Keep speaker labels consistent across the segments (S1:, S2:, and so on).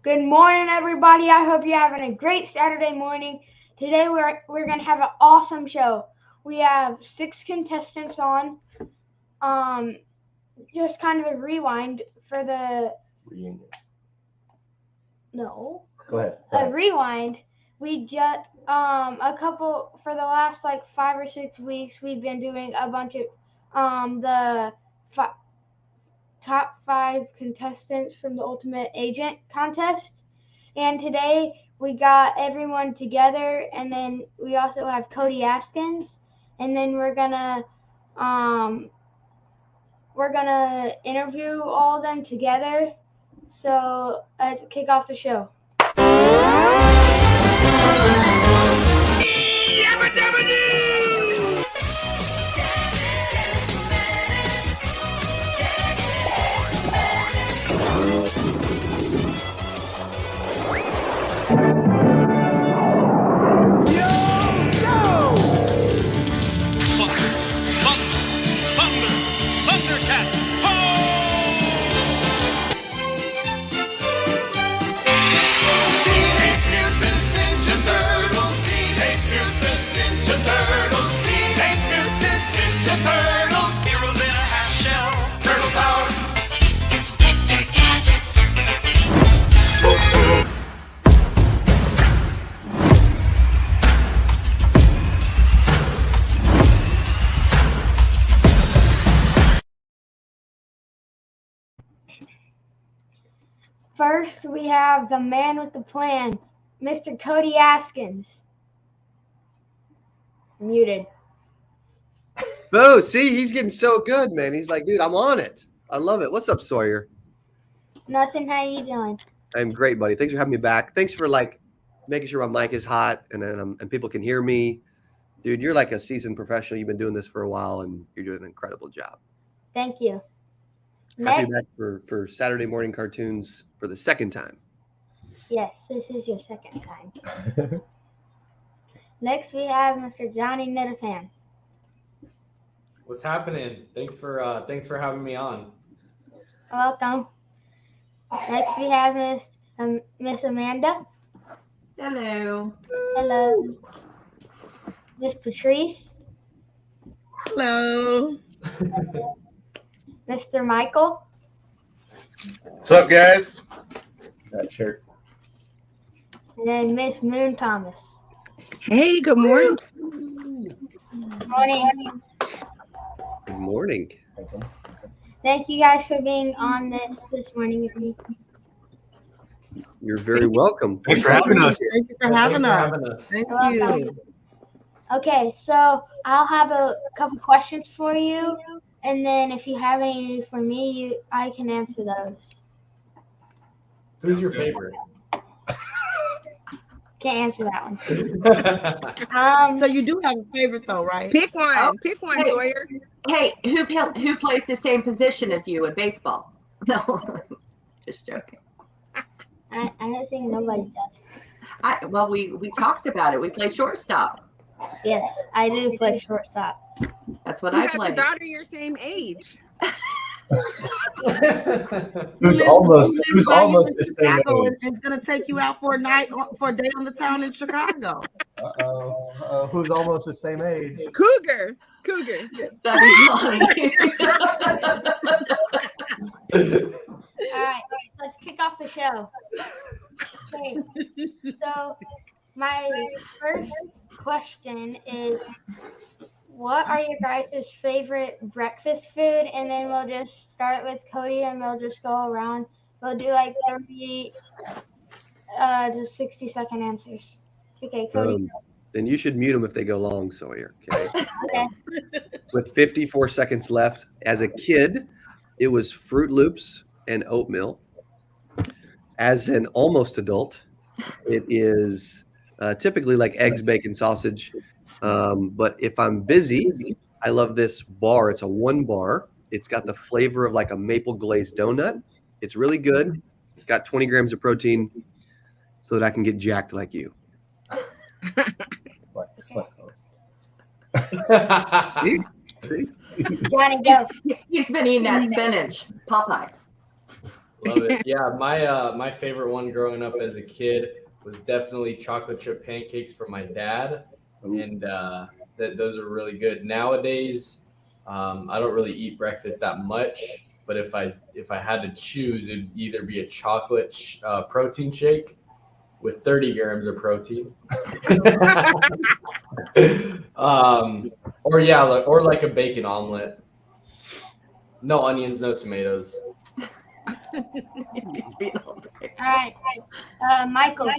S1: Good morning, everybody. I hope you're having a great Saturday morning. Today we're going to have an awesome show. We have 6 contestants on. Just kind of a rewind for the
S2: reunion.
S1: No.
S2: Go ahead.
S1: A rewind. We just a couple for the last 5 or 6 weeks. We've been doing a bunch of the top 5 contestants from the Ultimate Agent contest, and today we got everyone together, and then we also have Cody Askins, and then we're gonna interview all of them together. So let's kick off the show. First, we have the man with the plan, Mr. Cody Askins. Muted.
S2: Oh, see, he's getting so good, man. He's like, dude, I'm on it. I love it. What's up, Sawyer?
S1: Nothing. How you doing?
S2: I'm great, buddy. Thanks for having me back. Thanks for making sure my mic is hot and people can hear me. Dude, you're like a seasoned professional. You've been doing this for a while, and you're doing an incredible job.
S1: Thank you.
S2: Happy back for Saturday morning cartoons for the second time.
S1: Yes, this is your second time. Next, we have Mr. Johnny Nitafan.
S3: What's happening? Thanks for having me on.
S1: Welcome. Next, we have Miss Amanda.
S4: Hello.
S1: Hello. Miss Patryce.
S4: Hello.
S1: Mr. Michael.
S5: What's up, guys?
S2: That shirt.
S1: And then Miss Moon Thomas.
S4: Hey, good morning.
S1: Good morning.
S2: Good morning.
S1: Thank you guys for being on this morning with me.
S2: You're very welcome.
S5: Thanks for having us.
S4: Thank you for having us. Thank you.
S1: Okay, so I'll have a couple questions for you, and then if you have any for me, I can answer those.
S3: Who's your favorite?
S1: Can't answer that one.
S4: So you do have a favorite, though, right?
S6: Pick one.
S7: Oh,
S6: Pick one,
S7: hey.
S6: Sawyer.
S7: Hey, who plays the same position as you in baseball? No, just joking.
S1: I don't think nobody does.
S7: Well, we talked about it. We play shortstop.
S1: Yes, I do play shortstop.
S7: That's what
S6: You
S7: I
S6: have
S7: play.
S6: a daughter your same age.
S5: Who's almost the same
S4: Chicago
S5: age.
S4: and is going to take you out for a night, for a day on the town in Chicago.
S2: Who's almost the same age?
S6: Cougar.
S7: That'd be funny.
S1: All right, let's kick off the show. Okay, so my first question is, what are your guys' favorite breakfast food? And then we'll just start with Cody and we'll just go around. We'll do like 30 to 60-second answers. Okay, Cody.
S2: Then you should mute them if they go long, Sawyer. Okay.
S1: Okay.
S2: With 54 seconds left, as a kid, it was Fruit Loops and oatmeal. As an almost adult, it is typically like eggs, bacon, sausage. But if I'm busy, I love this bar. It's a 1 bar. It's got the flavor of like a maple glazed donut. It's really good. It's got 20 grams of protein so that I can get jacked like you. See?
S1: Johnny, go.
S7: He's been eating that spinach. Popeye.
S3: Love it. Yeah, my favorite one growing up as a kid was definitely chocolate chip pancakes from my dad, and those are really good. Nowadays, I don't really eat breakfast that much, but if I had to choose, it'd either be a chocolate protein shake with 30 grams of protein, or like a bacon omelet. No onions, no tomatoes.
S1: All right, Michael.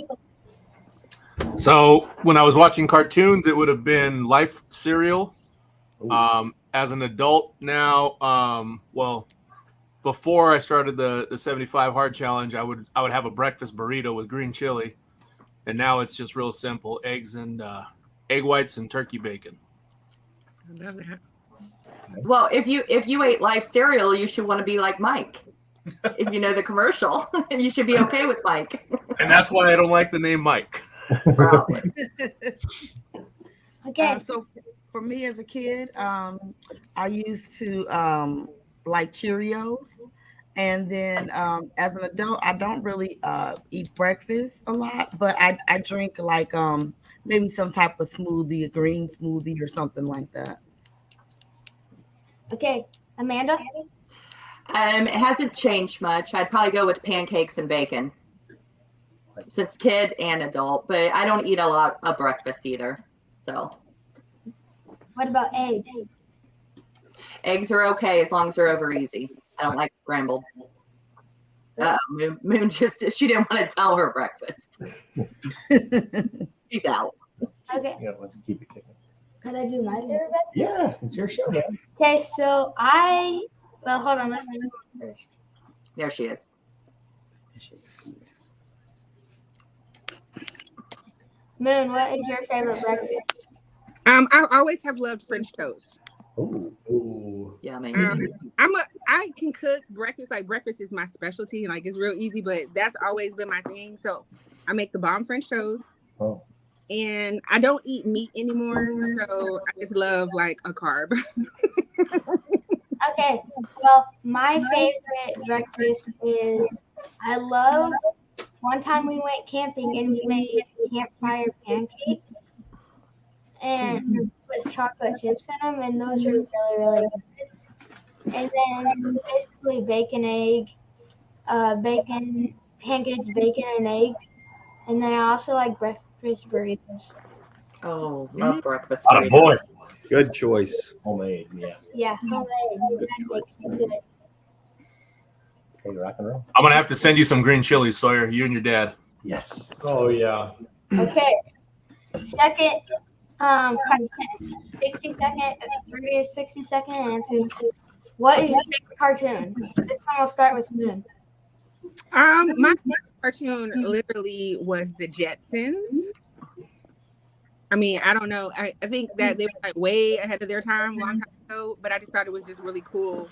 S5: So when I was watching cartoons, it would have been Life cereal. As an adult now, before I started the 75 hard challenge, I would have a breakfast burrito with green chili, and now it's just real simple: eggs and egg whites and turkey bacon.
S7: Well, if you ate Life cereal, you should want to be like Mike. If you know the commercial, you should be okay with Mike.
S5: And that's why I don't like the name Mike.
S7: Probably.
S1: Okay.
S4: So for me as a kid, I used to like Cheerios. And then as an adult, I don't really eat breakfast a lot, but I drink like maybe some type of smoothie, a green smoothie or something like that.
S1: Okay, Amanda.
S7: It hasn't changed much. I'd probably go with pancakes and bacon, since kid and adult. But I don't eat a lot of breakfast either. So.
S1: What about eggs?
S7: Eggs are okay as long as they're over easy. I don't like scrambled. Moon she didn't want to tell her breakfast. She's out.
S1: Okay.
S2: Yeah, let's keep it kicking.
S1: Could I do my favorite?
S2: Yeah, it's your show, man.
S1: Okay, so hold on, let's do this one first.
S7: There she is.
S1: Moon, what is your favorite breakfast?
S6: I always have loved French toast.
S3: Ooh.
S7: Yummy.
S6: I can cook breakfast. Like breakfast is my specialty. Like it's real easy, but that's always been my thing. So I make the bomb French toast.
S2: Oh.
S6: And I don't eat meat anymore, so I just love like a carb.
S1: Okay, well, my favorite breakfast is one time we went camping and we made campfire pancakes and with chocolate chips in them, and those are really, really good. And then basically bacon, pancakes, bacon, and eggs. And then I also like breakfast burritos.
S7: Oh, love breakfast
S5: Atta boy.
S7: burritos.
S2: Good choice.
S8: Homemade, yeah.
S1: Yeah, homemade. Makes it good.
S8: Okay, rock and roll.
S5: I'm gonna have to send you some green chilies, Sawyer. You and your dad.
S8: Yes.
S3: Oh yeah.
S1: Okay. Second, 60-second answers. What is your favorite cartoon? This time we'll start with Moon.
S6: My favorite cartoon literally was the Jetsons. I mean, I don't know. I think that they were like way ahead of their time a long time ago, but I just thought it was just really cool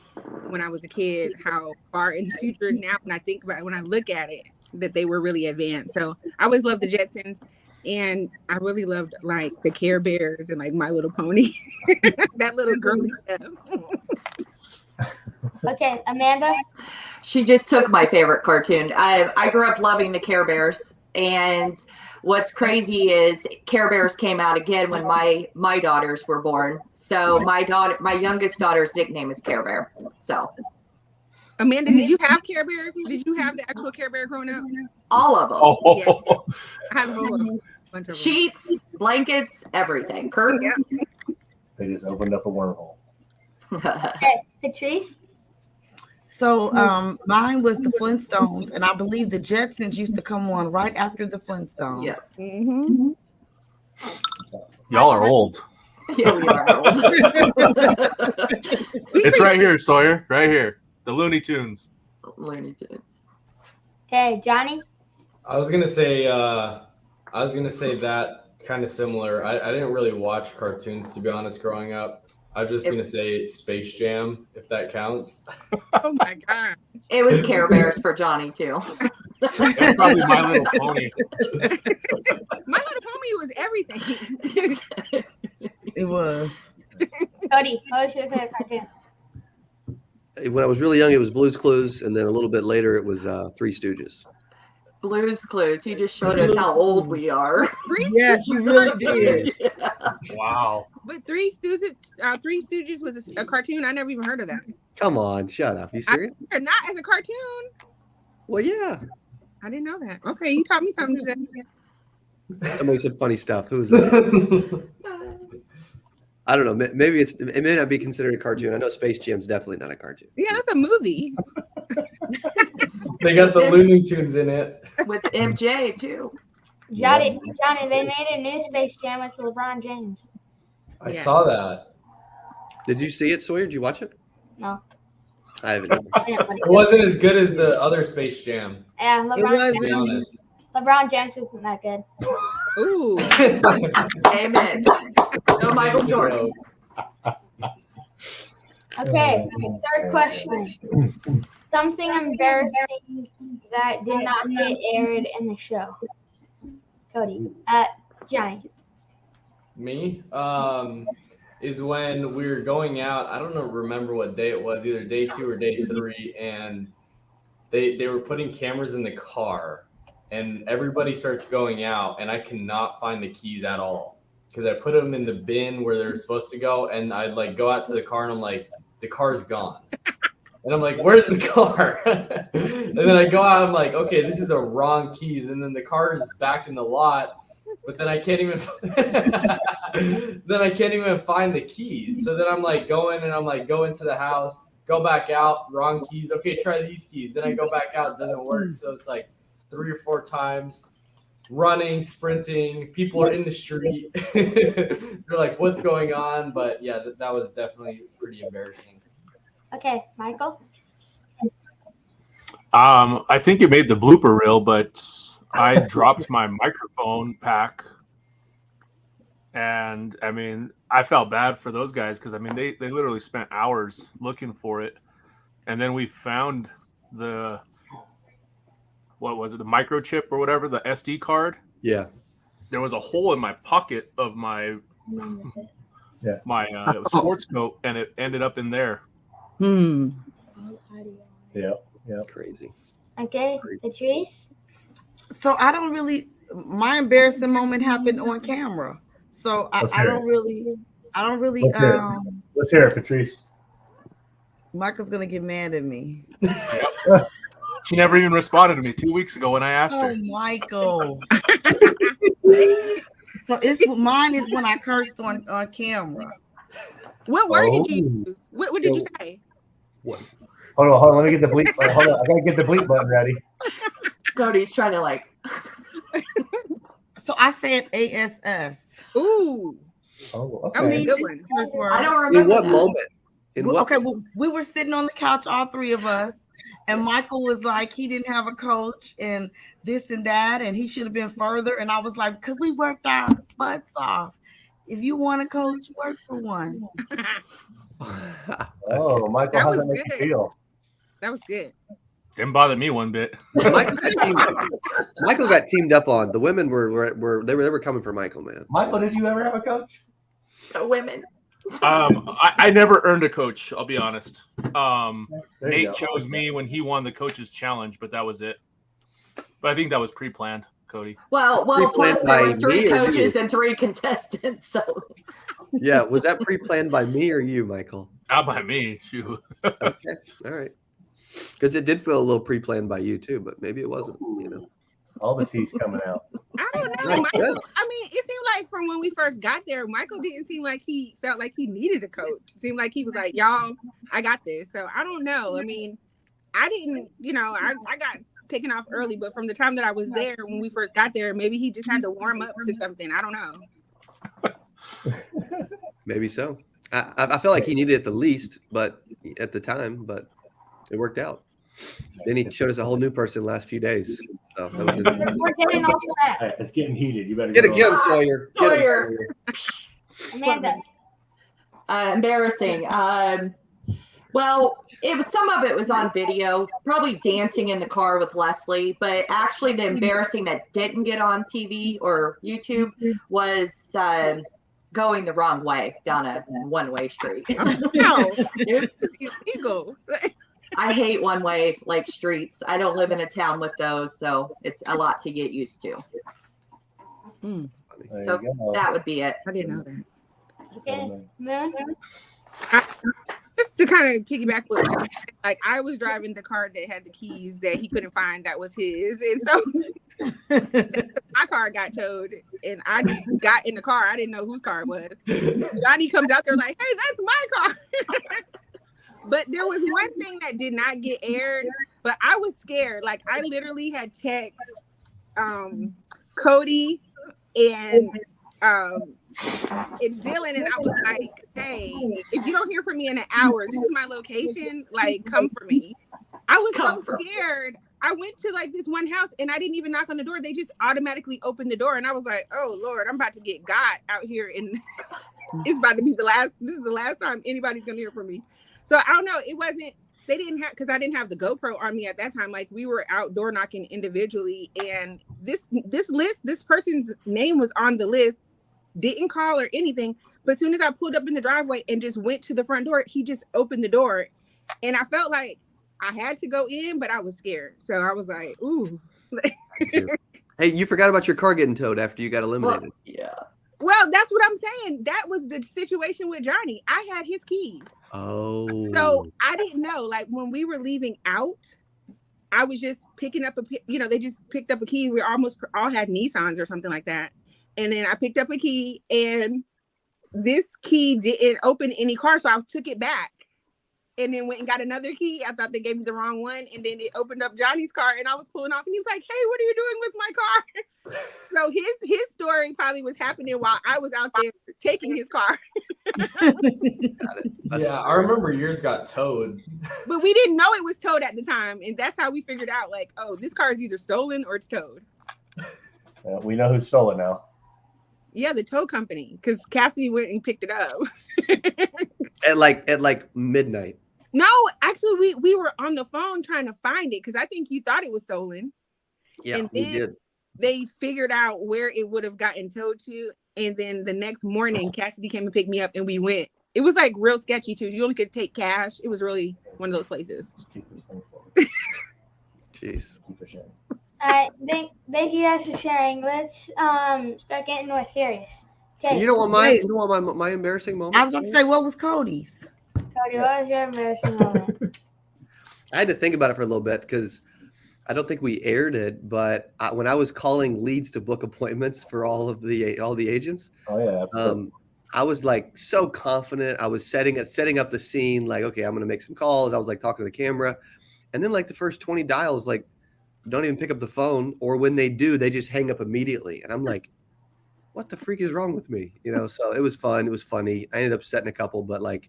S6: when I was a kid how far in the future now when I think about it, when I look at it, that they were really advanced. So I always loved the Jetsons, and I really loved like the Care Bears and like My Little Pony, that little girly stuff.
S1: Okay, Amanda.
S7: She just took my favorite cartoon. I grew up loving the Care Bears, and what's crazy is Care Bears came out again when my daughters were born. So my youngest daughter's nickname is Care Bear. So
S6: Amanda, did you have Care Bears? Did you have the actual Care Bear growing up?
S7: all of them.
S5: Oh,
S6: Yeah. I had a whole bunch of them.
S7: Sheets, blankets, everything. Curtains.
S8: They just opened up a wormhole.
S1: Okay, Patryce.
S4: So mine was the Flintstones, and I believe the Jetsons used to come on right after the Flintstones.
S7: Yes.
S6: Mm-hmm.
S5: y'all are old.
S7: Yeah, we are old.
S5: It's right here, Sawyer. Right here. The Looney Tunes.
S7: Looney Tunes.
S1: Okay, Johnny.
S3: I was gonna say that kind of similar. I didn't really watch cartoons, to be honest, growing up. I was just gonna say Space Jam, if that counts.
S6: Oh my God.
S7: It was Care Bears for Johnny too.
S5: That's probably My Little Pony.
S6: My Little Pony was everything.
S4: It was.
S1: Cody, what was your favorite cartoon?
S2: When I was really young, it was Blue's Clues, and then a little bit later, it was Three Stooges.
S7: Blue's Clues. He just showed us how old we are.
S4: Yes, you really did.
S7: Yeah.
S5: Wow.
S6: But Three Stooges was a cartoon. I never even heard of that.
S2: Come on, shut up. You
S6: I
S2: serious?
S6: swear, not as a cartoon.
S2: Well, yeah.
S6: I didn't know that. Okay, you taught me something today.
S2: Somebody said funny stuff. Who's that? I don't know. Maybe it may not be considered a cartoon. I know Space Jam's definitely not a cartoon.
S6: Yeah, that's a movie.
S3: They got the Looney Tunes in it.
S7: With MJ too.
S1: Johnny, they made a new Space Jam with LeBron James.
S3: I
S6: Yeah.
S3: saw that.
S2: Did you see it, Sawyer? Did you watch it?
S1: No.
S2: I haven't. Either.
S3: It wasn't as good as the other Space Jam,
S1: Yeah,
S4: It
S3: to be
S4: wasn't.
S3: honest.
S1: LeBron James isn't that good.
S6: Ooh.
S7: Amen. No Michael Jordan.
S1: Okay, third question. Something embarrassing that did not get aired in the show. Cody. Johnny.
S3: Me? Is when we were going out. I don't remember what day it was, either day 2 or day 3, and they were putting cameras in the car, and everybody starts going out, and I cannot find the keys at all because I put them in the bin where they're supposed to go, and I'd like go out to the car, and I'm like, the car's gone. And I'm like, where's the car? And then I go out, I'm like, okay, this is the wrong keys. And then the car is back in the lot, but then I can't even find the keys. So then I'm like go into the house, go back out, wrong keys. Okay, try these keys. Then I go back out, it doesn't work. So it's like 3 or 4 times running, sprinting. People are in the street. They're like, what's going on? But yeah, that was definitely pretty embarrassing.
S1: Okay, Michael.
S5: I think it made the blooper reel, but I dropped my microphone pack, and I mean, I felt bad for those guys because I mean, they literally spent hours looking for it, and then we found the microchip or whatever, the SD card.
S2: Yeah.
S5: There was a hole in my pocket of my sports coat, and it ended up in there.
S8: Yeah.
S2: Crazy.
S1: Okay, Patryce.
S4: So I don't really. My embarrassing moment happened on camera. So I don't really.
S8: Let's hear it, Patryce.
S4: Michael's gonna get mad at me.
S5: She never even responded to me 2 weeks ago when I asked her.
S4: Oh, Michael. So mine is when I cursed on camera.
S6: What word did you use? What did you say?
S2: What?
S8: Hold on. Let me get the bleep. Hold on. I gotta get the bleep button ready.
S7: Cody's trying to like.
S4: So I said ASS.
S6: Ooh.
S8: Oh,
S6: That was a
S8: okay.
S6: good one.
S4: Curse word.
S7: I don't
S2: In
S7: remember
S2: what
S7: that.
S2: moment?
S4: Okay, well, we were sitting on the couch, all 3 of us, and Michael was like, he didn't have a coach and this and that, and he should have been further. And I was like, because we worked our butts off. If you want a coach, work for one.
S8: Oh, Michael,
S6: That
S8: how's
S6: was
S8: that make you
S6: good.
S8: feel?
S6: That was good.
S5: Didn't bother me one bit.
S2: Michael got teamed up on. The women were coming for Michael, man.
S8: Michael, did you ever have a coach?
S7: Women.
S5: I never earned a coach. I'll be honest.
S8: There you
S5: Nate
S8: go.
S5: chose me when he won the coaches challenge, but that was it. But I think that was pre-planned, Cody.
S7: Well, plus there was 3 coaches and 3 contestants. So
S2: Yeah, was that pre-planned by me or you, Michael?
S5: Not by me. Shoot.
S2: Okay. All right. Because it did feel a little pre-planned by you too, but maybe it wasn't.
S8: All the tea's coming out.
S6: I don't know.
S2: Right,
S6: Michael,
S2: good.
S6: I mean, it seemed like from when we first got there, Michael didn't seem like he felt like he needed a coach. It seemed like he was like, y'all, I got this. So I don't know. I mean, I didn't, I got taken off early, but from the time that I was there when we first got there, maybe he just had to warm up to something. I don't know.
S2: Maybe so. I felt like he needed it the least, but at the time, but it worked out. Then he showed us a whole new person last few days. So that was
S1: We're getting off that.
S8: Hey, it's getting heated. You better
S2: get
S8: get
S2: him, Sawyer. Get him,
S7: Sawyer.
S1: Amanda.
S7: embarrassing. Well, some of it was on video, probably dancing in the car with Leslie, but actually the embarrassing that didn't get on TV or YouTube was going the wrong way down a one-way street.
S6: No, it's illegal.
S7: I hate one-way streets. I don't live in a town with those, so it's a lot to get used to.
S8: There
S7: So
S8: you go.
S7: that would be it.
S6: I didn't know that.
S1: Okay. Moon.
S6: Just to kind of piggyback with John, like I was driving the car that had the keys that he couldn't find that was his, and so my car got towed, and I just got in the car. I didn't know whose car it was. Johnny comes out there like, "Hey, that's my car." But there was one thing that did not get aired, but I was scared. Like I literally had text Cody and Dylan, and I was like, "Hey, if you don't hear from me in an hour, this is my location. Like, come for me." I was so scared. I went to this one house, and I didn't even knock on the door. They just automatically opened the door, and I was like, "Oh Lord, I'm about to get got out here, and it's about to be the last. This is the last time anybody's gonna hear from me." So I don't know. It wasn't. They didn't have, because I didn't have the GoPro on me at that time. Like we were outdoor knocking individually, and this list, this person's name was on the list. Didn't call or anything, but as soon as I pulled up in the driveway and just went to the front door, he just opened the door, and I felt like I had to go in, but I was scared. So I was like, "Ooh."
S2: Hey, you forgot about your car getting towed after you got eliminated.
S7: Well, yeah.
S6: Well, that's what I'm saying. That was the situation with Johnny. I had his keys.
S2: Oh.
S6: So I didn't know. Like when we were leaving out, I was just picking up they just picked up a key. We almost all had Nissans or something like that. And then I picked up a key, and this key didn't open any car. So I took it back and then went and got another key. I thought they gave me the wrong one. And then it opened up Johnny's car, and I was pulling off, and he was like, "Hey, what are you doing with my car?" So his story probably was happening while I was out there taking his car.
S2: Got it.
S3: Yeah, I remember yours got towed.
S6: But we didn't know it was towed at the time. And that's how we figured out, like, oh, this car is either stolen or it's towed.
S8: We know who stole it now.
S6: Yeah, the tow company, because Cassie went and picked it up.
S2: At like midnight.
S6: No, actually, we were on the phone trying to find it because I think you thought it was stolen.
S2: Yeah,
S6: And
S2: we
S6: then
S2: did.
S6: they figured out where it would have gotten towed to. And then the next morning, Cassidy came and picked me up, and we went. It was like real sketchy too. You only could take cash. It was really one of those places.
S8: Just keep this thing forward.
S2: Jeez.
S8: Keep it sharing.
S1: All right, thank you guys for sharing. Let's start getting more serious. Okay,
S2: You don't want my embarrassing moment?
S4: I was going to say, what was Cody's?
S1: Cody, what was your embarrassing moment?
S2: I had to think about it for a little bit because I don't think we aired it, but when I was calling leads to book appointments for all the agents,
S8: Oh yeah. Absolutely.
S2: I was like so confident. I was setting up the scene, like, okay, I'm gonna make some calls. I was like talking to the camera, and then like the first 20 dials, like, don't even pick up the phone, or when they do, they just hang up immediately, and I'm like, what the freak is wrong with me? So it was fun. It was funny. I ended up setting a couple, but like,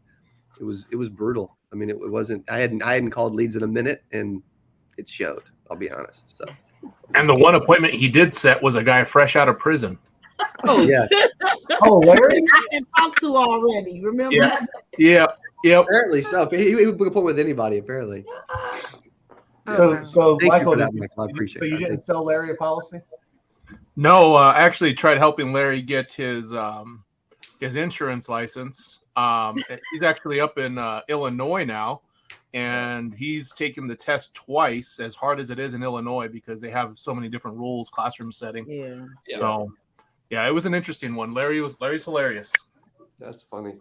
S2: it was brutal. I mean, it wasn't. I hadn't called leads in a minute, and it showed. I'll be honest. So.
S5: And the one appointment he did set was a guy fresh out of prison.
S2: Oh yeah.
S8: Oh, Larry.
S4: I had talked to already. Remember?
S5: Yeah. Yep.
S2: Apparently so. He would book a appointment with anybody. Apparently.
S8: So
S2: Thank
S8: Michael,
S2: you for that, Michael. I appreciate
S8: so you
S2: that.
S8: didn't sell Larry a policy?
S5: No, I actually tried helping Larry get his insurance license, He's actually up in Illinois now, and he's taken the test twice, as hard as it is in Illinois, because they have so many different rules, classroom setting.
S4: Yeah.
S5: So, yeah, it was an interesting one. Larry's hilarious.
S2: That's funny.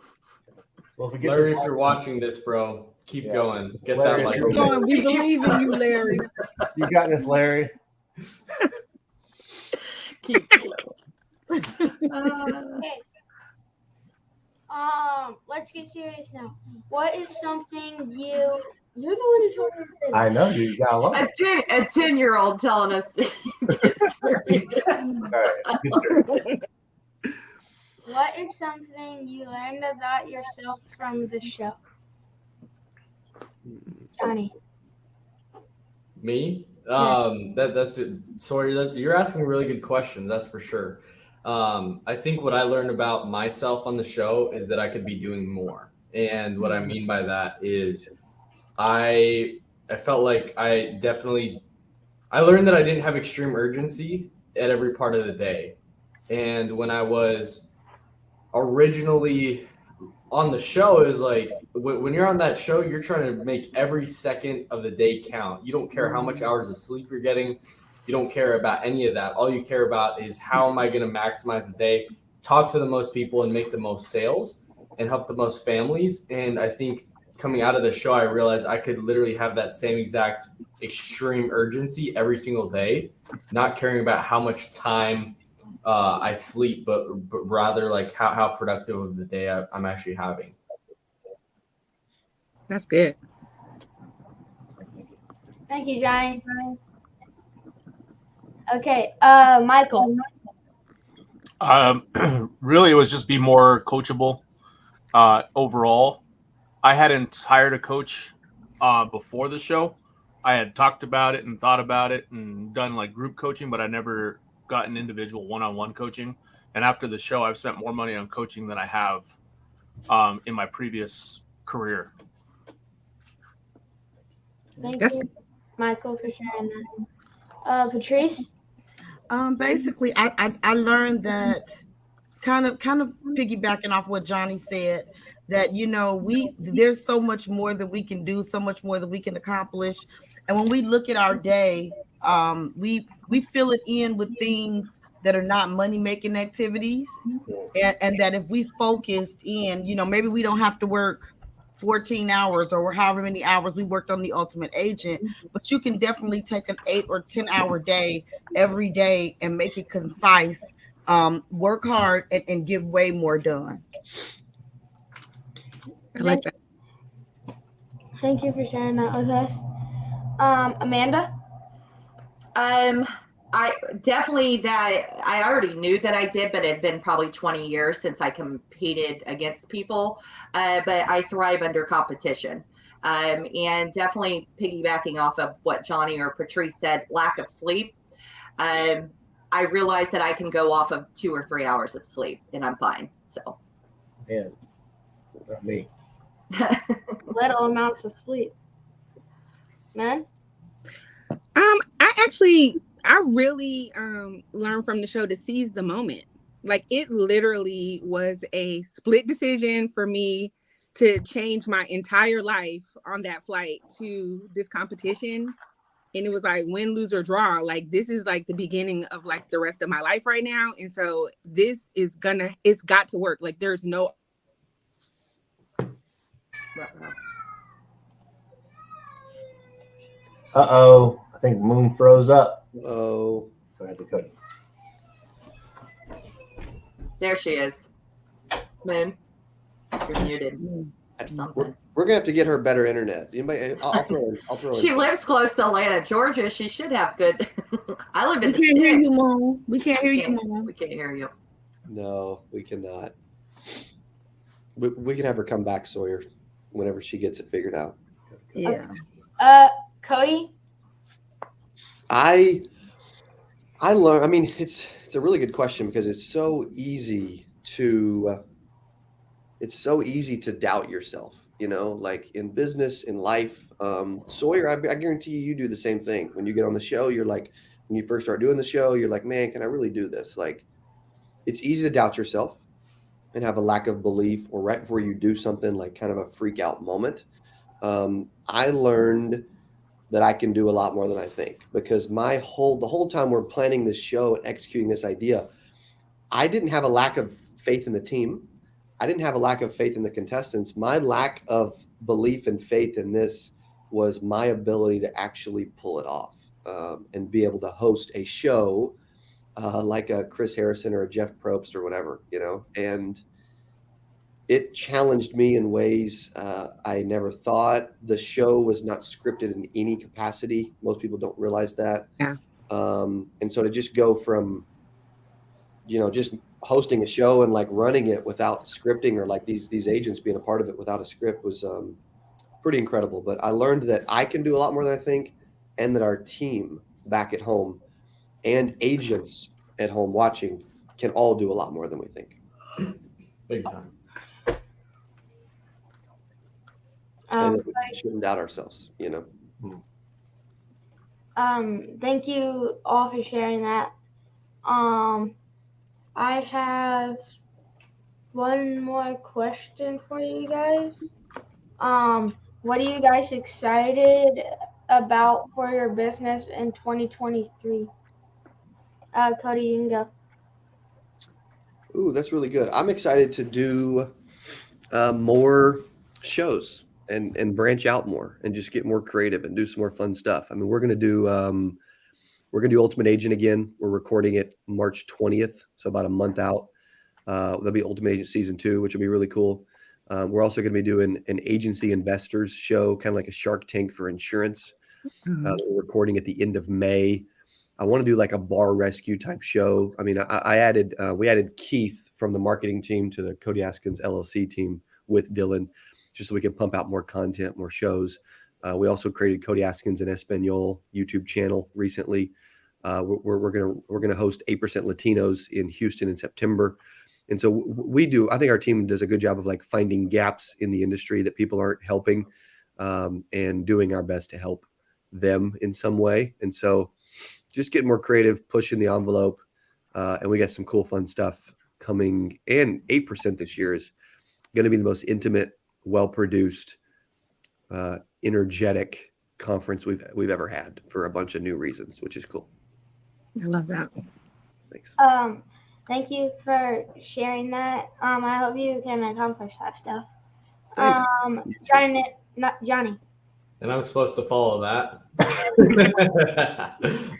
S8: Well, if we get
S3: Larry,
S8: this
S3: if you're watching this, bro, keep going. Get
S8: Larry,
S3: that
S8: if
S3: like.
S8: you're
S4: Going, we believe in you, Larry.
S8: you got this, Larry.
S7: Keep
S1: Okay. Let's get serious now. What is something you're the one who told us this.
S8: I know you got a lot.
S7: a 10-year-old telling us to get serious.
S8: All right, good story.
S1: What is something you learned about yourself from the show? Johnny.
S3: Me? That's it. Sorry, you're asking really good questions. That's for sure. I think what I learned about myself on the show is that I could be doing more. And what I mean by that is I felt like I learned that I didn't have extreme urgency at every part of the day. And when I was originally on the show, it was like when you're on that show, you're trying to make every second of the day count. You don't care how much hours of sleep you're getting. You don't care about any of that. All you care about is how am I going to maximize the day, talk to the most people and make the most sales and help the most families. And I think coming out of the show, I realized I could literally have that same exact extreme urgency every single day, not caring about how much time I sleep, but rather like how productive of the day I'm actually having.
S6: That's good.
S1: Thank you, Johnny. Okay, Michael.
S5: Really, it was just be more coachable overall. I hadn't hired a coach before the show. I had talked about it and thought about it and done like group coaching, but I never gotten individual one-on-one coaching. And after the show, I've spent more money on coaching than I have in my previous career.
S1: Thank
S6: That's
S1: you, Michael, for sharing that. Patryce.
S4: Basically, I learned that kind of piggybacking off what Johnny said, that there's so much more that we can do, so much more that we can accomplish, and when we look at our day, we fill it in with things that are not money making activities, and that if we focused in, maybe we don't have to work 14 hours or however many hours we worked on The Ultimate Agent, but you can definitely take an 8 or 10 hour day every day and make it concise, work hard and get way more done.
S6: I like that.
S1: Thank you for sharing that with us. Amanda?
S7: I definitely that I already knew that I did, but it had been probably 20 years since I competed against people. But I thrive under competition. And definitely piggybacking off of what Johnny or Patryce said, lack of sleep. I realized that I can go off of 2 or 3 hours of sleep and I'm fine. So.
S8: Man, not me.
S1: Little amounts of sleep. Man?
S6: I really learned from the show to seize the moment. Like, it literally was a split decision for me to change my entire life on that flight to this competition. And it was like win, lose, or draw. Like, this is like the beginning of like the rest of my life right now. And so this is it's got to work. Like, there's no.
S8: Uh-oh. I think Moon froze up.
S2: Oh.
S8: Go ahead, Cody.
S7: There she is. Moon. You're muted or something.
S2: We're gonna have to get her better internet. Anybody? I'll throw in.
S7: She lives close to Atlanta, Georgia. She should have good. I live in
S4: We
S7: the
S4: can't hear
S7: sticks.
S4: you, Mom. We can't hear you, Mom.
S7: We can't hear you.
S2: No, we cannot. We can have her come back, Sawyer, whenever she gets it figured out.
S4: Yeah.
S1: Cody?
S2: I learn. I mean, it's a really good question because it's so easy to doubt yourself. Like in business, in life. Sawyer, I guarantee you do the same thing. When you get on the show, you're like, when you first start doing the show, you're like, man, can I really do this? Like, it's easy to doubt yourself. and have a lack of belief, or right before you do something, like kind of a freak out moment, I learned that I can do a lot more than I think, because the whole time we're planning this show and executing this idea, I didn't have a lack of faith in the team. I didn't have a lack of faith in the contestants. My lack of belief and faith in this was my ability to actually pull it off, and be able to host a show like a Chris Harrison or a Jeff Probst or whatever, and it challenged me in ways I never thought. The show was not scripted in any capacity. Most people don't realize that.
S6: Yeah.
S2: And so to just go from, just hosting a show and like running it without scripting, or like these agents being a part of it without a script, was pretty incredible. But I learned that I can do a lot more than I think, and that our team back at home and agents at home watching can all do a lot more than we think.
S3: Big time.
S2: And that we shouldn't doubt ourselves,
S1: Thank you all for sharing that. I have one more question for you guys. What are you guys excited about for your business in 2023? Cody, you can go.
S2: Ooh, that's really good. I'm excited to do more shows and branch out more and just get more creative and do some more fun stuff. I mean, we're gonna do Ultimate Agent again. We're recording it March 20th, so about a month out. There'll be Ultimate Agent season 2, which will be really cool. We're also going to be doing an agency investors show, kind of like a Shark Tank for insurance. We're recording at the end of May. I want to do like a bar rescue type show. I mean, we added Keith from the marketing team to the Cody Askins LLC team with Dylan, just so we can pump out more content, more shows. We also created Cody Askins in Espanol YouTube channel recently. We're gonna host 8% Latinos in Houston in September. And so I think our team does a good job of like finding gaps in the industry that people aren't helping, and doing our best to help them in some way. And so just getting more creative, pushing the envelope, and we got some cool, fun stuff coming. And 8% this year is going to be the most intimate, well-produced, energetic conference we've ever had, for a bunch of new reasons, which is cool.
S6: I love that.
S2: Thanks.
S1: Thank you for sharing that. I hope you can accomplish that stuff.
S2: Thanks.
S1: Johnny.
S3: And I'm supposed to follow that.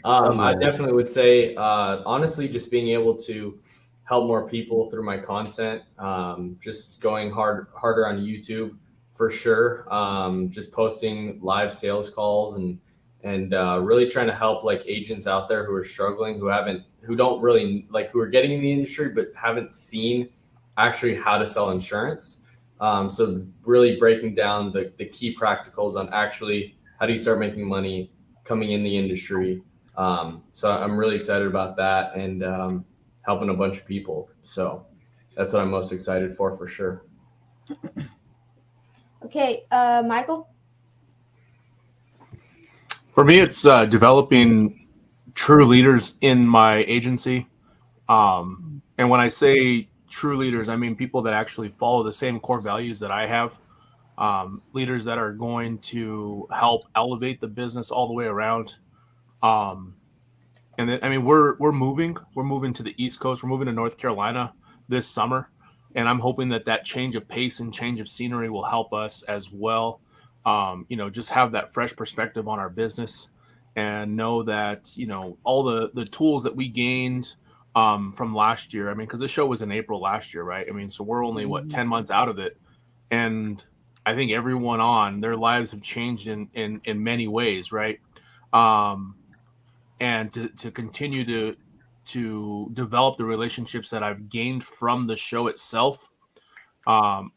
S3: I definitely would say, honestly, just being able to help more people through my content, just going harder on YouTube for sure. Just posting live sales calls and really trying to help like agents out there who are struggling, who don't really like, who are getting in the industry but haven't seen actually how to sell insurance. So really breaking down the key practicals on actually how do you start making money coming in the industry. So I'm really excited about that, and helping a bunch of people. So that's what I'm most excited for sure.
S1: Okay, Michael?
S5: For me, it's developing true leaders in my agency. And when I say true leaders, I mean people that actually follow the same core values that I have. Leaders that are going to help elevate the business all the way around. And then, I mean, we're moving to the East Coast. We're moving to North Carolina this summer. And I'm hoping that change of pace and change of scenery will help us as well. Just have that fresh perspective on our business, and know that, all the tools that we gained from last year. I mean, because the show was in April last year, right? I mean, so we're only 10 months out of it. And I think everyone on their lives have changed in many ways, right? And to continue to develop the relationships that I've gained from the show itself are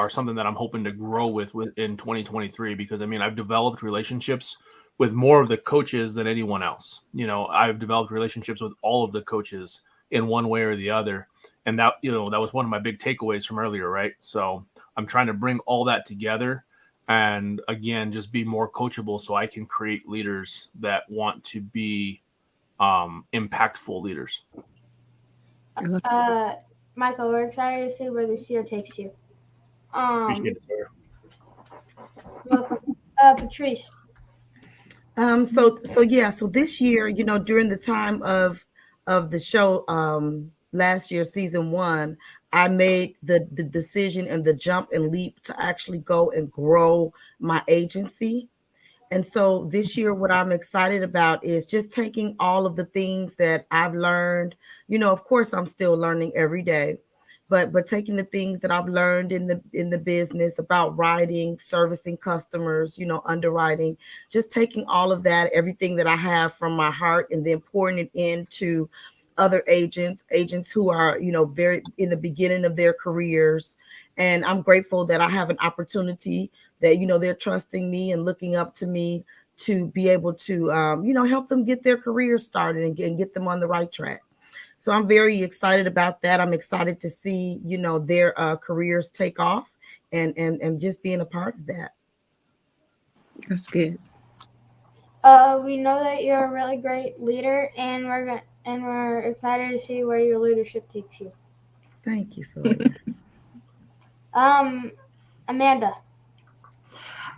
S5: something that I'm hoping to grow with in 2023, because I mean, I've developed relationships with more of the coaches than anyone else. I've developed relationships with all of the coaches in one way or the other. And that was one of my big takeaways from earlier, right? So I'm trying to bring all that together, and again, just be more coachable so I can create leaders that want to be impactful leaders.
S1: Michael, we're excited to see where this year takes you.
S8: Appreciate it, sir.
S1: Welcome. Patryce.
S4: So this year, during the time of the show, last year, season 1, I made the decision and the jump and leap to actually go and grow my agency. And so this year, what I'm excited about is just taking all of the things that I've learned. Of course, I'm still learning every day, but taking the things that I've learned in the business about writing, servicing customers, underwriting, just taking all of that, everything that I have from my heart, and then pouring it into other agents who are, very in the beginning of their careers. And I'm grateful that I have an opportunity that, they're trusting me and looking up to me to be able to, help them get their careers started and get them on the right track. So I'm very excited about that. I'm excited to see, their careers take off and just being a part of that.
S6: That's good.
S1: We know that you're a really great leader, and we're excited to see where your leadership takes you.
S4: Thank you, Sawyer.
S1: Amanda.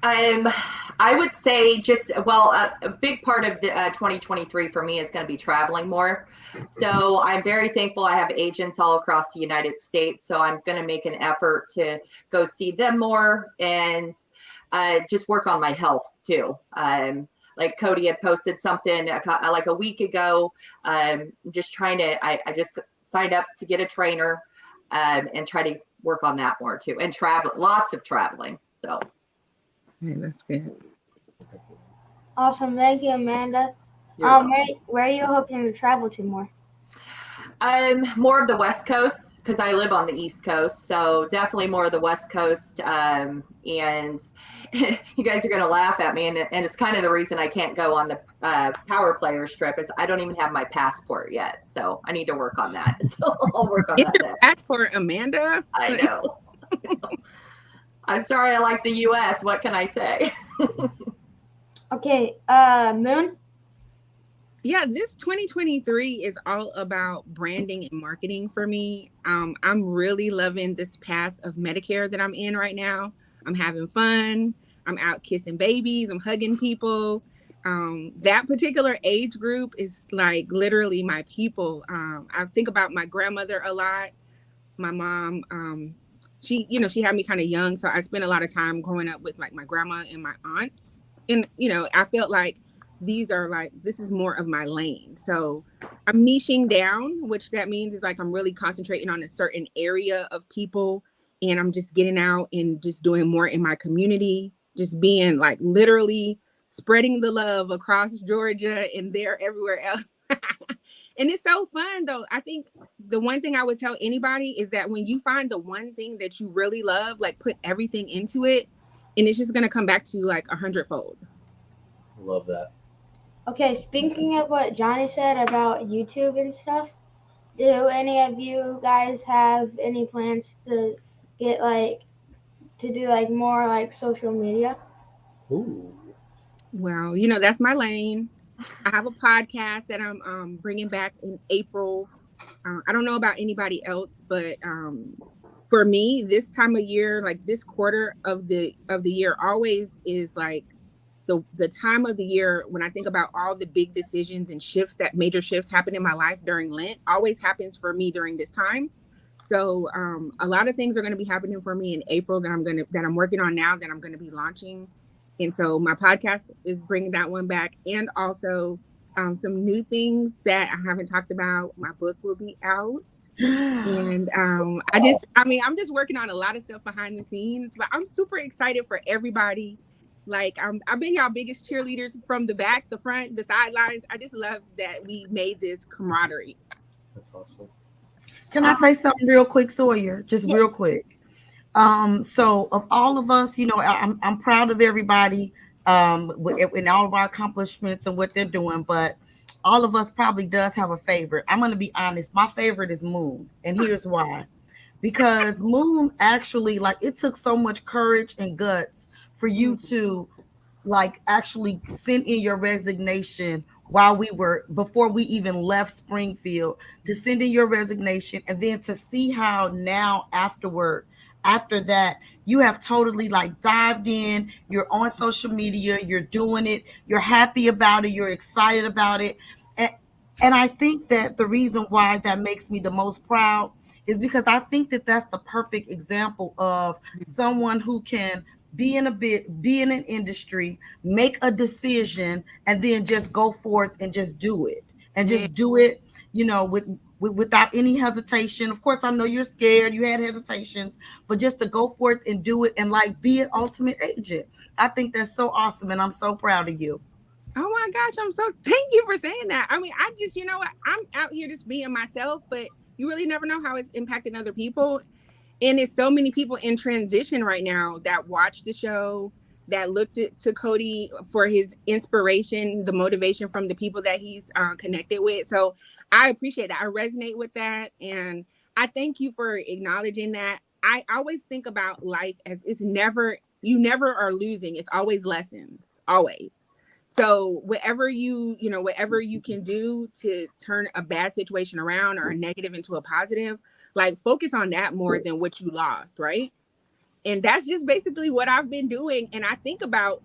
S7: I would say a big part of the 2023 for me is going to be traveling more. So I'm very thankful I have agents all across the United States. So I'm going to make an effort to go see them more and just work on my health too. Like Cody had posted something like a week ago. Just trying to, I just signed up to get a trainer and try to work on that more too. And travel, lots of traveling. So.
S6: Yeah, that's good.
S1: Awesome. Thank you, Amanda. Where are you hoping to travel to more?
S7: More of the West Coast, because I live on the East Coast. So definitely more of the West Coast. And you guys are going to laugh at me. And it's kind of the reason I can't go on the Power Players trip is I don't even have my passport yet. So I need to work on that. So I'll work on
S6: Get
S7: that.
S6: your passport, Amanda.
S7: I know. I'm sorry I like the U.S. What can I say?
S1: Okay, Moon?
S6: Yeah, this 2023 is all about branding and marketing for me. I'm really loving this path of Medicare that I'm in right now. I'm having fun. I'm out kissing babies. I'm hugging people. That particular age group is like literally my people. I think about my grandmother a lot. My mom, she had me kind of young. So I spent a lot of time growing up with like my grandma and my aunts. And, I felt like this is more of my lane. So I'm niching down, which that means is like I'm really concentrating on a certain area of people. And I'm just getting out and just doing more in my community, just being like literally spreading the love across Georgia and there everywhere else. And it's so fun though. I think the one thing I would tell anybody is that when you find the one thing that you really love, like put everything into it, and it's just going to come back to you like 100-fold.
S8: Love that.
S1: Okay, speaking of what Johnny said about YouTube and stuff, do any of you guys have any plans to get to do more like social media?
S8: Ooh.
S6: Well, that's my lane. I have a podcast that I'm bringing back in April. I don't know about anybody else, but for me, this time of year, like this quarter of the year, always is like the time of the year when I think about all the big decisions and major shifts happen in my life during Lent. Always happens for me during this time. So a lot of things are going to be happening for me in April that I'm working on now that I'm going to be launching. And so my podcast is bringing that one back, and also some new things that I haven't talked about. My book will be out, and I'm just working on a lot of stuff behind the scenes. But I'm super excited for everybody. Like I've been y'all biggest cheerleaders from the back, the front, the sidelines. I just love that we made this camaraderie.
S8: That's awesome.
S4: Can I say something real quick, Sawyer? Just real quick. So of all of us, I'm proud of everybody in all of our accomplishments and what they're doing, but all of us probably does have a favorite. I'm going to be honest. My favorite is Moon. And here's why. Because Moon actually, it took so much courage and guts for you to actually send in your resignation before we even left Springfield, to send in your resignation, and then to see how now after that, you have totally like dived in. You're on social media, you're doing it, you're happy about it, you're excited about it. And I think that the reason why that makes me the most proud is because I think that that's the perfect example of someone who can be in an industry, make a decision, and then just go forth and just do it. And just do it, without any hesitation. Of course, I know you're scared, you had hesitations, but just to go forth and do it and like be an ultimate agent. I think that's so awesome, and I'm so proud of you.
S6: Oh my gosh, thank you for saying that. I mean, I just, you know what, I'm out here just being myself, but you really never know how it's impacting other people. And it's so many people in transition right now that watch the show, that looked to Cody for his inspiration, the motivation from the people that he's connected with. So I appreciate that. I resonate with that. And I thank you for acknowledging that. I always think about life as you never are losing. It's always lessons, always. So whatever you can do to turn a bad situation around or a negative into a positive, like focus on that more than what you lost, right? And that's just basically what I've been doing. And I think about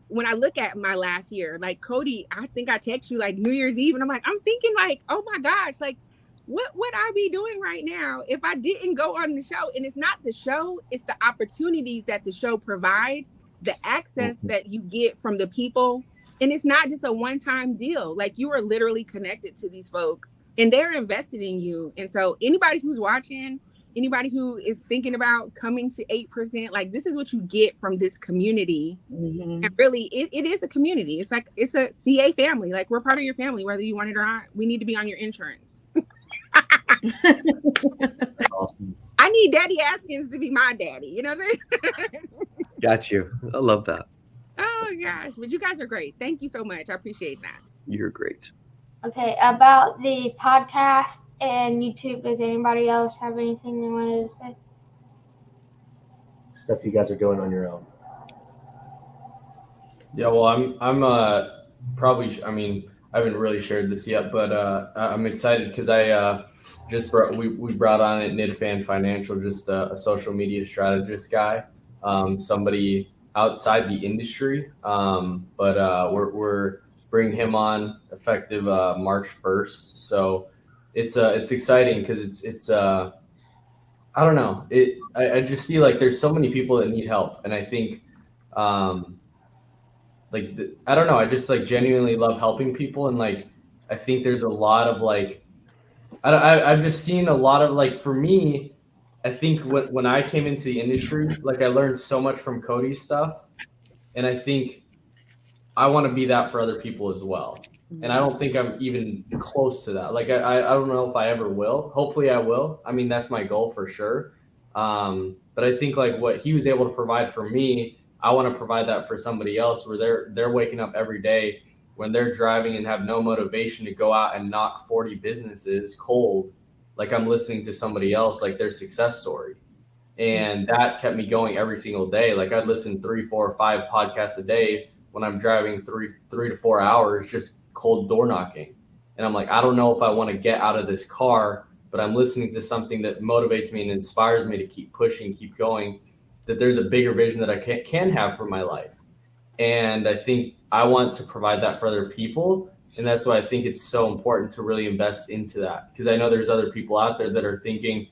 S6: when I look at my last year, like Cody, I think I text you like New Year's Eve, and I'm thinking like, oh my gosh, like what would I be doing right now if I didn't go on the show? And it's not the show, it's the opportunities that the show provides, the access that you get from the people. And it's not just a one-time deal. Like you are literally connected to these folks and they're invested in you. And so anybody who's watching, anybody who is thinking about coming to 8%, like this is what you get from this community. And really, it is a community. It's like, it's a CA family. Like we're part of your family, whether you want it or not. We need to be on your insurance.
S2: Awesome.
S6: I need Daddy Askins to be my daddy. You know what I'm saying?
S2: Got you. I love that.
S6: Oh gosh, but you guys are great. Thank you so much. I appreciate that.
S2: You're great.
S1: Okay, about the podcast and YouTube, does anybody else have anything they wanted to say?
S8: Stuff you guys are doing on your own.
S3: Yeah, well, I'm probably, I mean, I haven't really shared this yet, but I'm excited because I we brought on at Nitafan Financial just a social media strategist guy, somebody outside the industry, but we're bringing him on effective March 1st. So it's exciting because it's I don't know, I just see like there's so many people that need help, and I think I don't know, I just like genuinely love helping people, and like I think there's a lot of like I've just seen a lot of like, for me, I think when I came into the industry, like I learned so much from Cody's stuff, and I think I want to be that for other people as well. And I don't think I'm even close to that. Like I don't know if I ever will. Hopefully I will. I mean, that's my goal for sure. But I think like what he was able to provide for me, I want to provide that for somebody else, where they're waking up every day when they're driving and have no motivation to go out and knock 40 businesses cold. Like I'm listening to somebody else, like their success story. And that kept me going every single day. Like I'd listen 3, 4, 5 podcasts a day when I'm driving 3 to 4 hours, just cold door knocking. And I'm like, I don't know if I want to get out of this car, but I'm listening to something that motivates me and inspires me to keep pushing, keep going, that there's a bigger vision that I can have for my life. And I think I want to provide that for other people. And that's why I think it's so important to really invest into that. Because I know there's other people out there that are thinking,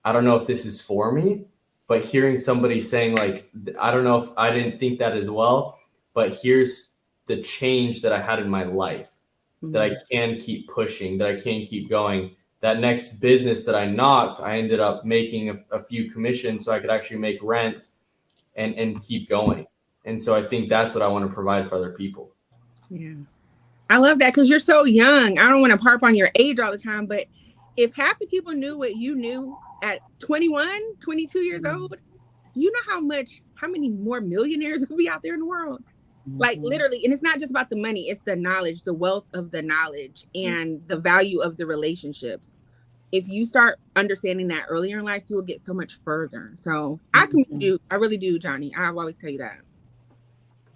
S3: I don't know if this is for me, but hearing somebody saying like, I don't know if I didn't think that as well, but here's the change that I had in my life, that I can keep pushing, that I can keep going. That next business that I knocked, I ended up making a few commissions so I could actually make rent and keep going. And so I think that's what I want to provide for other people.
S6: Yeah. I love that, because you're so young. I don't want to harp on your age all the time, but if half the people knew what you knew at 21, 22 years old, you know how many more millionaires will be out there in the world? Like literally, and it's not just about the money, it's the knowledge, the wealth of the knowledge, and the value of the relationships. If you start understanding that earlier in life, you will get so much further. So I commend you. I really do, Johnny. I always tell you that.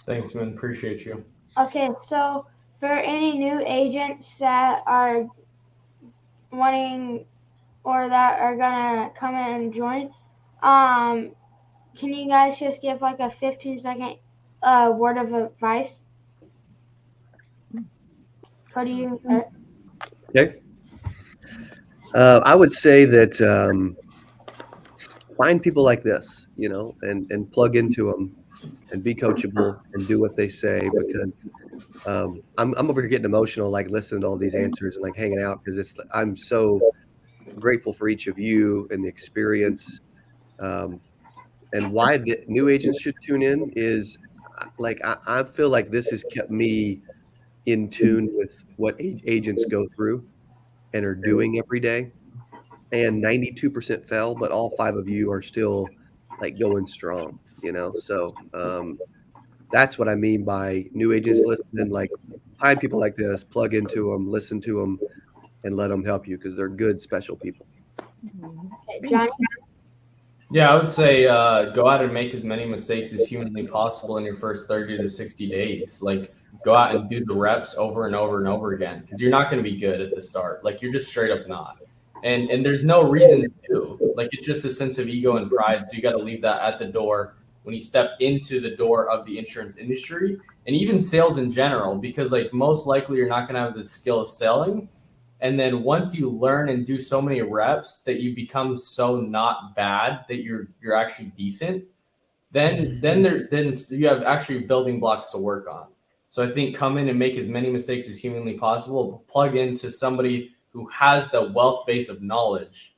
S3: Thanks, man. Appreciate you.
S1: Okay, so For any new agents that are wanting or that are gonna come in and join, can you guys just give like a 15-second word of advice? Cody, you can start.
S2: Okay. I would say that find people like this, and plug into them and be coachable and do what they say, because I'm over here getting emotional, like listening to all these answers and like hanging out, because I'm so grateful for each of you and the experience. And why the new agents should tune in is like I feel like this has kept me in tune with what agents go through and are doing every day. And 92% fell, but all 5 of you are still like going strong, So that's what I mean by new agents listening. Like, find people like this, plug into them, listen to them, and let them help you, because they're good, special people.
S1: Okay, Johnny.
S3: Yeah, I would say go out and make as many mistakes as humanly possible in your first 30 to 60 days. Like, go out and do the reps over and over and over again, because you're not going to be good at the start. Like, you're just straight up not. And there's no reason to. Like, it's just a sense of ego and pride. So you got to leave that at the door when you step into the door of the insurance industry and even sales in general, because like most likely you're not going to have the skill of selling. And then once you learn and do so many reps that you become so not bad that you're actually decent, then you have actually building blocks to work on. So I think come in and make as many mistakes as humanly possible, plug into somebody who has the wealth base of knowledge,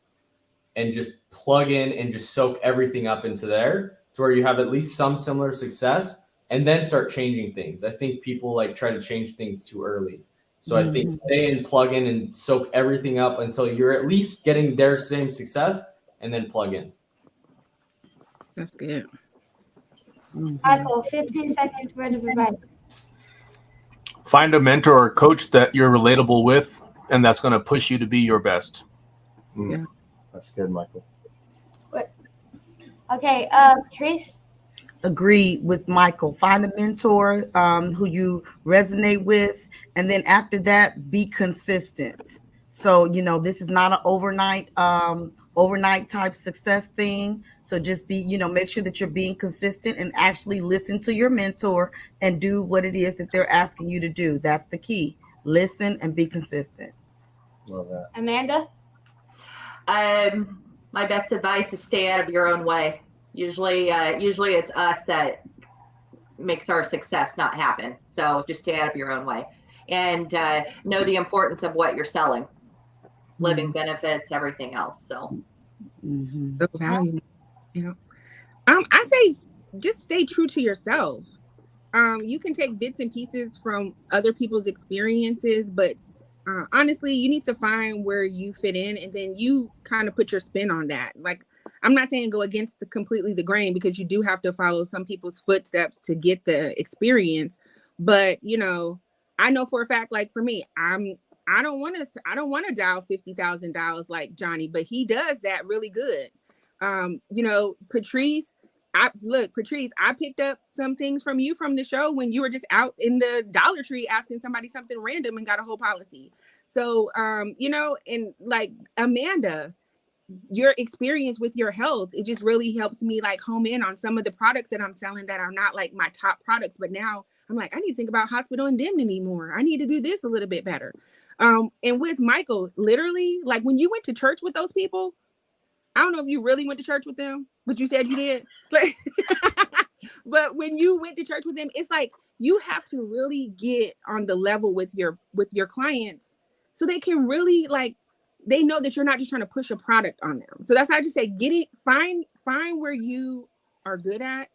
S3: and just plug in and just soak everything up into there to where you have at least some similar success, and then start changing things. I think people like try to change things too early. So I think stay and plug in and soak everything up until you're at least getting their same success, and then plug in.
S6: That's good.
S1: Michael, 15 seconds word of advice.
S5: Find a mentor or coach that you're relatable with, and that's going to push you to be your best.
S6: Yeah.
S8: That's good, Michael.
S1: Okay, Patryce.
S4: Agree with Michael. Find a mentor who you resonate with, and then after that, be consistent. So this is not an overnight type success thing. So just be, make sure that you're being consistent and actually listen to your mentor and do what it is that they're asking you to do. That's the key. Listen and be consistent.
S8: Love that.
S1: Amanda.
S7: My best advice is stay out of your own way. Usually it's us that makes our success not happen. So just stay out of your own way, and know the importance of what you're selling, living benefits, everything else. So,
S6: value. I say just stay true to yourself. You can take bits and pieces from other people's experiences, but honestly, you need to find where you fit in, and then you kind of put your spin on that. Like, I'm not saying go against completely the grain, because you do have to follow some people's footsteps to get the experience. But I know for a fact, like for me, I don't want to dial 50,000 dials like Johnny, but he does that really good. Patryce, I picked up some things from you from the show when you were just out in the Dollar Tree asking somebody something random and got a whole policy. So, and like Amanda, your experience with your health, it just really helps me like home in on some of the products that I'm selling that are not like my top products. But now I'm like, I need to think about hospital indemnity more. I need to do this a little bit better. And with Michael, literally, like when you went to church with those people, I don't know if you really went to church with them, but you said you did. But when you went to church with them, it's like you have to really get on the level with your clients so they can really like, they know that you're not just trying to push a product on them. So that's how I just say, find where you are good at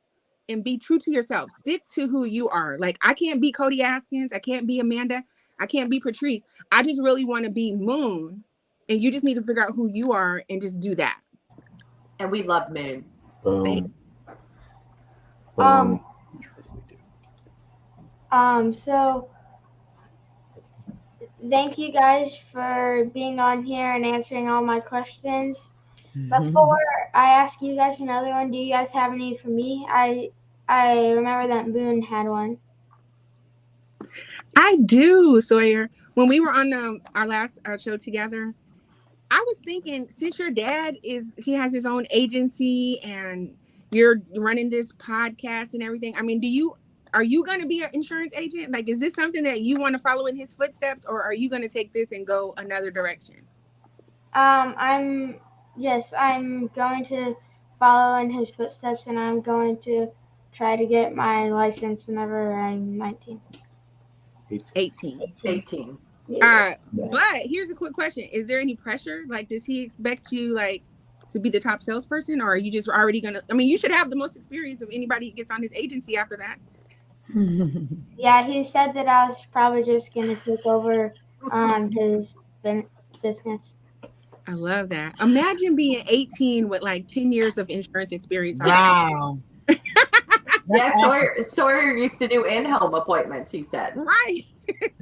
S6: and be true to yourself. Stick to who you are. Like, I can't be Cody Askins. I can't be Amanda. I can't be Patryce. I just really want to be Moon. And you just need to figure out who you are and just do that.
S7: And we love Moon.
S8: Boom.
S1: So thank you guys for being on here and answering all my questions. Before I ask you guys another one, do you guys have any for me? I remember that Boone had one.
S6: I do, Sawyer. When we were on our last show together, I was thinking, since your dad he has his own agency and you're running this podcast and everything. I mean, are you going to be an insurance agent? Like, is this something that you want to follow in his footsteps, or are you going to take this and go another direction?
S1: I'm going to follow in his footsteps, and I'm going to try to get my license whenever I'm 19.
S6: 18.
S1: Yeah.
S6: But here's a quick question. Is there any pressure? Like, does he expect you to be the top salesperson, or are you just already gonna, I mean, you should have the most experience of anybody who gets on his agency after that.
S1: Yeah, he said that I was probably just gonna take over his business.
S6: I love that. Imagine being 18 with 10 years of insurance experience.
S4: Wow.
S7: Yeah, Sawyer used to do in-home appointments, he said.
S6: Right.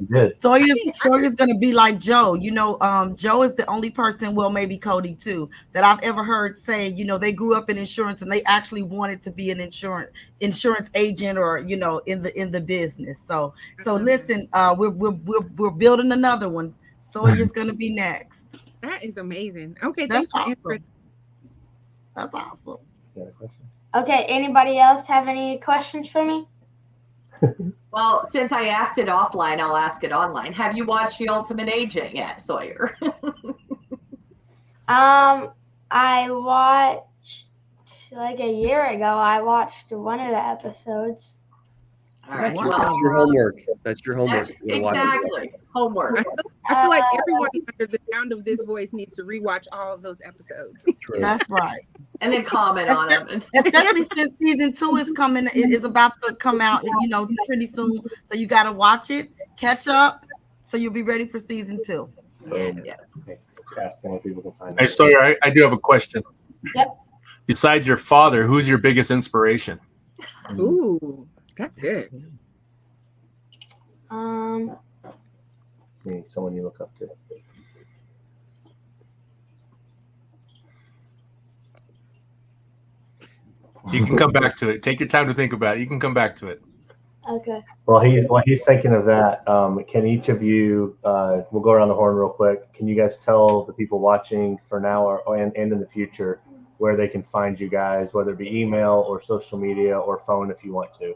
S8: Good.
S4: Sawyer's gonna be like Joe. Joe is the only person, well, maybe Cody too, that I've ever heard say, they grew up in insurance and they actually wanted to be an insurance agent or, in the business. So listen, we're building another one. Sawyer's gonna be next.
S6: That is amazing. Okay,
S4: That's
S6: thanks for
S4: awesome.
S6: answering.
S4: That's awesome.
S8: You got a question?
S1: Okay, anybody else have any questions for me?
S7: Well, since I asked it offline, I'll ask it online. Have you watched The Ultimate Agent yet, Sawyer?
S1: I watched a year ago. I watched one of the episodes.
S7: All right.
S2: That's your homework. That's your homework.
S7: Exactly. Homework.
S6: I feel like everyone under the sound of this voice needs to rewatch all of those episodes.
S2: True.
S4: That's right.
S7: And then comment on them.
S4: Especially since season 2 is about to come out, pretty soon. So you got to watch it, catch up, so you'll be ready for season 2.
S7: Yes.
S8: Okay. Ask more people can find
S5: Hey,
S8: out.
S5: Sawyer, I do have a question.
S1: Yep.
S5: Besides your father, who's your biggest inspiration?
S6: Ooh, that's good.
S8: Someone you look up to.
S5: You can come back to it. Take your time to think about it. You can come back to it.
S1: Okay.
S8: While he's thinking of that, can each of you, we'll go around the horn real quick. Can you guys tell the people watching for now and in the future where they can find you guys, whether it be email or social media or phone if you want to?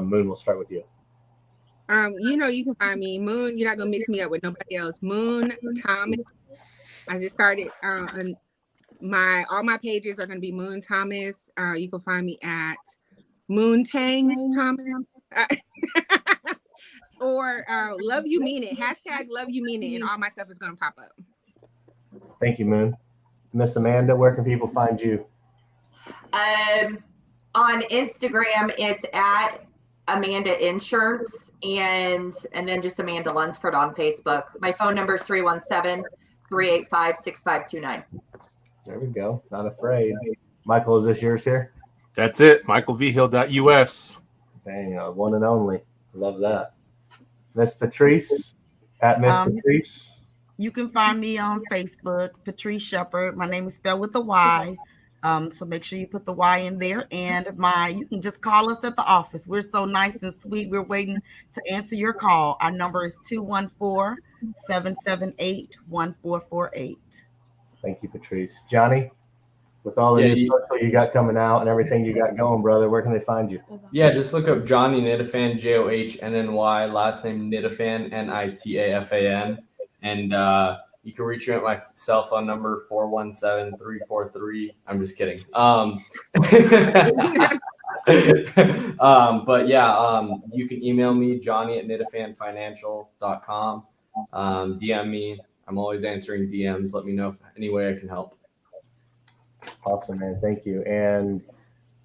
S8: Moon, we'll start with you.
S6: You can find me, Moon. You're not gonna mix me up with nobody else. Moon Thomas. I just started all my pages are gonna be Moon Thomas. You can find me at Moon Tang Thomas. Or Love You Mean It. # Love You Mean It, and all my stuff is gonna pop up.
S8: Thank you, Moon. Miss Amanda, where can people find you?
S7: On Instagram, it's at Amanda Insurance, and then just Amanda Lunsford on Facebook. My phone number is 317-385-6529.
S8: There we go. Not afraid. Michael, is this yours here?
S5: That's it. MichaelVhill.us.
S8: Dang, one and only. Love that. Miss Patryce, at Miss Patryce.
S4: You can find me on Facebook, Patryce Sheppard. My name is spelled with a Y. So make sure you put the Y in there. And you can just call us at the office. We're so nice and sweet. We're waiting to answer your call. Our number is 214-778-1448.
S8: Thank you, Patryce. Johnny, with all the new social you got coming out and everything you got going, brother, where can they find you?
S3: Yeah, just look up Johnny Nitafan, JOHNNY, last name Nitafan, NITAFAN. And you can reach me at my cell phone number, 417-343. I'm just kidding. But yeah, you can email me, johnny@nitafanfinancial.com. DM me. I'm always answering DMs. Let me know if any way I can help.
S8: Awesome, man. Thank you. And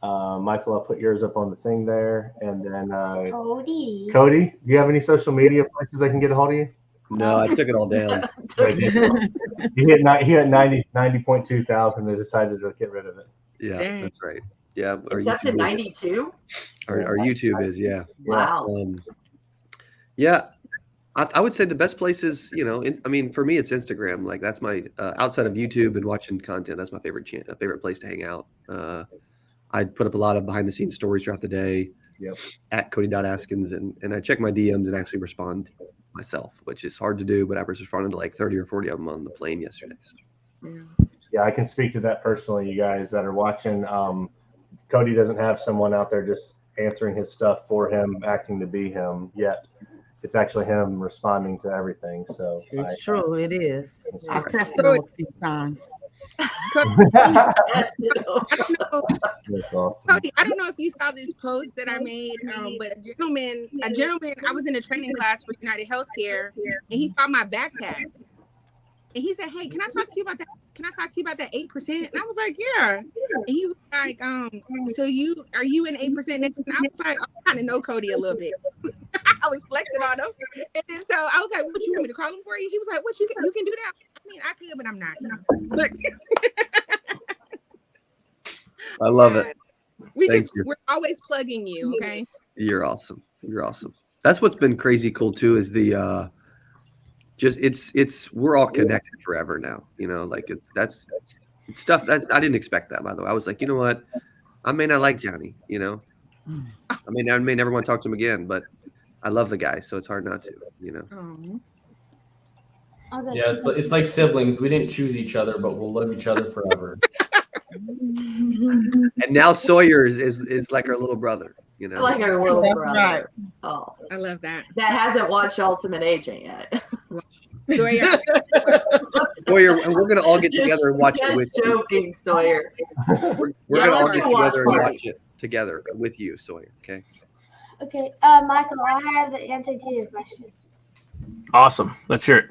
S8: Michael, I'll put yours up on the thing there. And then Cody, do you have any social media places I can get a hold of you?
S2: No, I took it all down.
S8: He hit 90.2 thousand and decided to get rid of it.
S2: Yeah,
S6: Dang.
S2: that's right. Yeah,
S7: It's up to 92?
S2: Our YouTube is, yeah.
S7: Wow.
S2: Yeah, I would say the best place is, for me, it's Instagram. Like that's my outside of YouTube and watching content. That's my favorite place to hang out. I put up a lot of behind the scenes stories throughout the day. at Cody.Askins, and I check my DMs and actually respond myself, which is hard to do, but I was responding to like 30 or 40 of them on the plane yesterday. So.
S8: Yeah, I can speak to that personally, you guys that are watching. Cody doesn't have someone out there just answering his stuff for him, acting to be him yet. It's actually him responding to everything. So
S4: it's true. It is. I've tested him a few times.
S8: That's awesome.
S6: Cody, I don't know if you saw this post that I made, but a gentleman, I was in a training class for United Healthcare, and he saw my backpack, and he said, "Hey, can I talk to you about that? Can I talk to you about that 8%?" And I was like, "Yeah." And he was like, "So are you in 8%?" And I was like, "I kind of know Cody a little bit." I was flexing on him, and then so I was like, "What, you want me to call him for you?" He was like, "What, you can do that?" I mean, I could, but I'm not. Look.
S2: I love it.
S6: We're always plugging you, okay?
S2: You're awesome. You're awesome. That's what's been crazy cool too, is the we're all connected forever now. You know, like it's stuff I didn't expect that, by the way. I was like, you know what? I may not like Johnny, you know. I may never want to talk to him again, but I love the guy, so it's hard not to, you know.
S3: Yeah, it's like siblings. We didn't choose each other, but we'll love each other forever.
S2: And now Sawyer is like our little brother, you know.
S7: Like our little brother. Right. Oh,
S6: I love that.
S7: That hasn't watched Ultimate Agent yet.
S6: Sawyer,
S2: and we're gonna all get together and watch it with you.
S7: Joking, Sawyer.
S2: We're gonna all get together and watch it together with you, Sawyer. Okay.
S1: Okay, Michael, I have the answer to your question.
S5: Awesome. Let's hear it.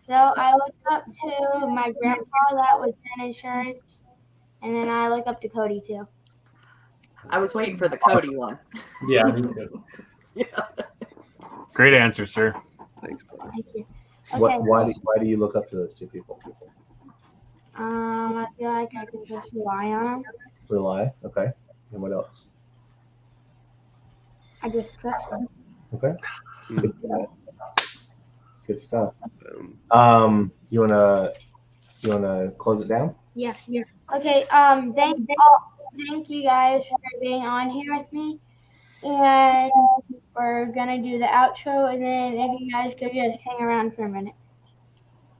S1: So I looked up to my grandpa that was in insurance, and then I looked up to Cody too.
S7: I was waiting for the Cody one.
S3: Yeah, me too.
S7: Yeah.
S5: Great answer, sir.
S2: Thanks.
S1: Thank you. Okay.
S8: Why do you look up to those two people?
S1: I feel like I can just rely on them.
S8: Rely, okay. And what else?
S1: I just trust them.
S8: Okay. Good stuff. You wanna close it down?
S1: Yeah. Okay. Thank you guys for being on here with me, and we're gonna do the outro, and then if you guys could just hang around for a minute.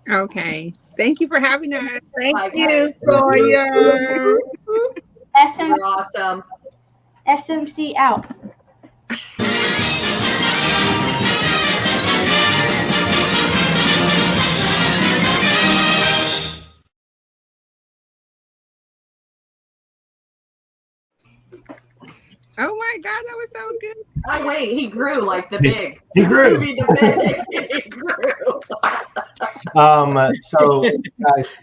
S6: Okay. Thank you for having us.
S4: Thank you, Sawyer.
S7: You're awesome.
S1: SMC out.
S6: Oh my God, that was so good.
S7: Oh wait, he grew like the big.
S8: He grew.
S7: He grew.
S8: So guys,